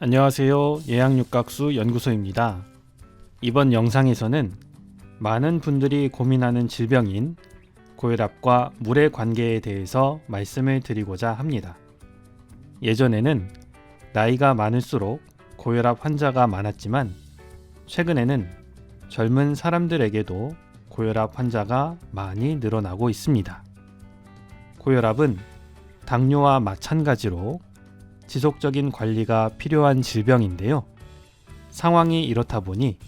안녕하세요. 예양육각수 연구소입니다. 이번 영상에서는 많은 분들이 고민하는 질병인 고혈압과 물의 관계에 대해서 말씀을 드리고자 합니다. 예전에는 나이가 많을수록 고혈압 환자가 많았지만 최근에는 젊은 사람들에게도 고혈압 환자가 많이 늘어나고 있습니다. 고혈압은 당뇨와 마찬가지로 지속적인 관리가 필요한 질병인데요. 상황이 이렇다 보니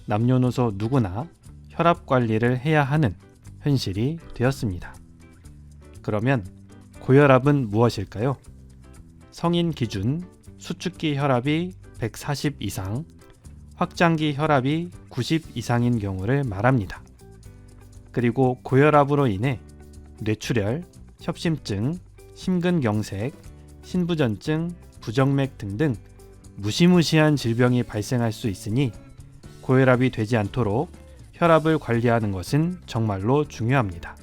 남녀노소 누구나 혈압 관리를 해야 하는 현실이 되었습니다. 그러면 고혈압은 무엇일까요? 성인 기준 수축기 혈압이 140 이상, 확장기 혈압이 90 이상인 경우를 말합니다. 그리고 고혈압으로 인해 뇌출혈, 협심증, 심근경색, 신부전증, 부정맥 등등 무시무시한 질병이 발생할 수 있으니 고혈압이 되지 않도록 혈압을 관리하는 것은 정말로 중요합니다.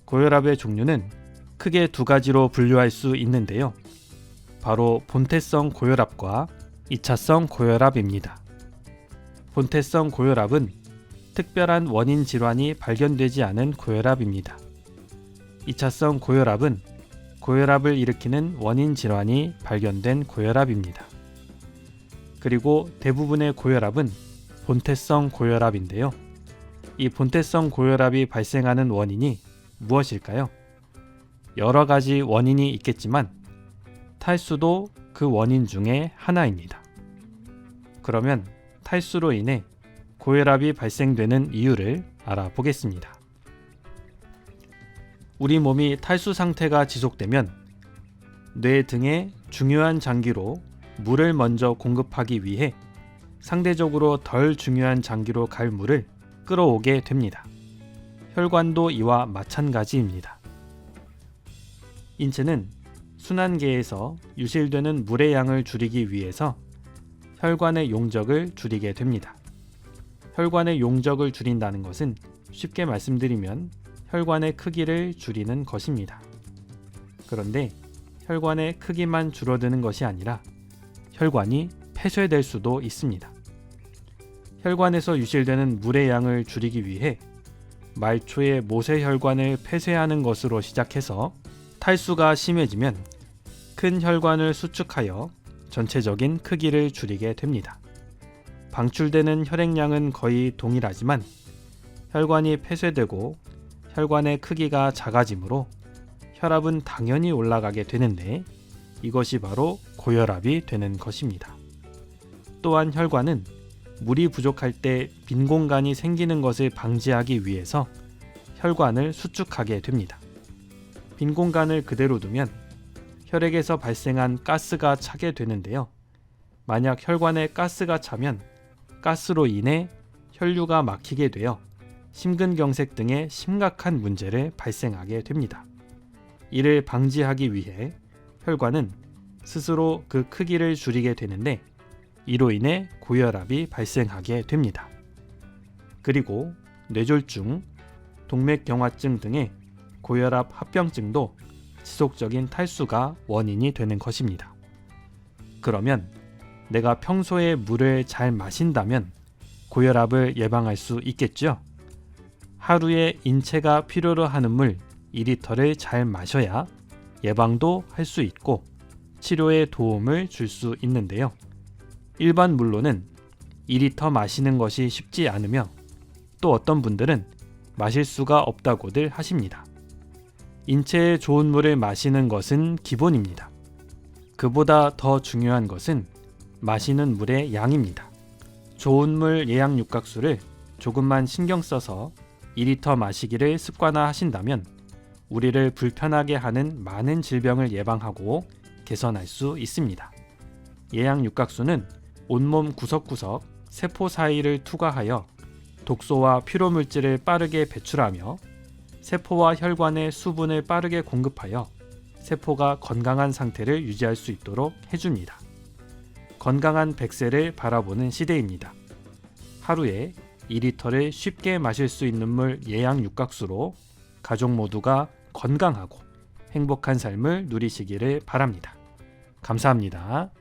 고혈압의 종류는 크게 두 가지로 분류할 수 있는데요. 바로 본태성 고혈압과 2차성 고혈압입니다. 본태성 고혈압은 특별한 원인 질환이 발견되지 않은 고혈압입니다. 2차성 고혈압은 고혈압을 일으키는 원인 질환이 발견된 고혈압입니다. 그리고 대부분의 고혈압은 본태성 고혈압인데요. 이 본태성 고혈압이 발생하는 원인이 무엇일까요? 여러 가지 원인이 있겠지만 탈수도 그 원인 중에 하나입니다. 그러면 탈수로 인해 고혈압이 발생되는 이유를 알아보겠습니다. 우리 몸이 탈수 상태가 지속되면 뇌 등의 중요한 장기로 물을 먼저 공급하기 위해 상대적으로 덜 중요한 장기로 갈 물을 끌어오게 됩니다. 혈관도 이와 마찬가지입니다. 인체는 순환계에서 유실되는 물의 양을 줄이기 위해서 혈관의 용적을 줄이게 됩니다. 혈관의 용적을 줄인다는 것은 쉽게 말씀드리면 혈관의 크기를 줄이는 것입니다. 그런데 혈관의 크기만 줄어드는 것이 아니라 혈관이 폐쇄될 수도 있습니다. 혈관에서 유실되는 물의 양을 줄이기 위해 말초의 모세혈관을 폐쇄하는 것으로 시작해서 탈수가 심해지면 큰 혈관을 수축하여 전체적인 크기를 줄이게 됩니다. 방출되는 혈액량은 거의 동일하지만 혈관이 폐쇄되고 혈관의 크기가 작아지므로 혈압은 당연히 올라가게 되는데 이것이 바로 고혈압이 되는 것입니다. 또한 혈관은 물이 부족할 때 빈 공간이 생기는 것을 방지하기 위해서 혈관을 수축하게 됩니다. 빈 공간을 그대로 두면 혈액에서 발생한 가스가 차게 되는데요. 만약 혈관에 가스가 차면 가스로 인해 혈류가 막히게 되어 심근경색 등의 심각한 문제를 발생하게 됩니다. 이를 방지하기 위해 혈관은 스스로 그 크기를 줄이게 되는데 이로 인해 고혈압이 발생하게 됩니다. 그리고 뇌졸중, 동맥경화증 등의 고혈압 합병증도 지속적인 탈수가 원인이 되는 것입니다. 그러면 내가 평소에 물을 잘 마신다면 고혈압을 예방할 수 있겠죠? 하루에 인체가 필요로 하는 물 2리터를 잘 마셔야 예방도 할 수 있고 치료에 도움을 줄 수 있는데요. 일반 물로는 2리터 마시는 것이 쉽지 않으며 또 어떤 분들은 마실 수가 없다고들 하십니다. 인체에 좋은 물을 마시는 것은 기본입니다. 그보다 더 중요한 것은 마시는 물의 양입니다. 좋은 물 예양육각수를 조금만 신경 써서 2리터 마시기를 습관화하신다면 우리를 불편하게 하는 많은 질병을 예방하고 개선할 수 있습니다. 예양육각수는 온몸 구석구석 세포 사이를 투과하여 독소와 피로물질을 빠르게 배출하며 세포와 혈관에 수분을 빠르게 공급하여 세포가 건강한 상태를 유지할 수 있도록 해줍니다. 건강한 100세를 바라보는 시대입니다. 하루에 2리터를 쉽게 마실 수 있는 물 예양육각수로 가족 모두가 건강하고 행복한 삶을 누리시기를 바랍니다. 감사합니다.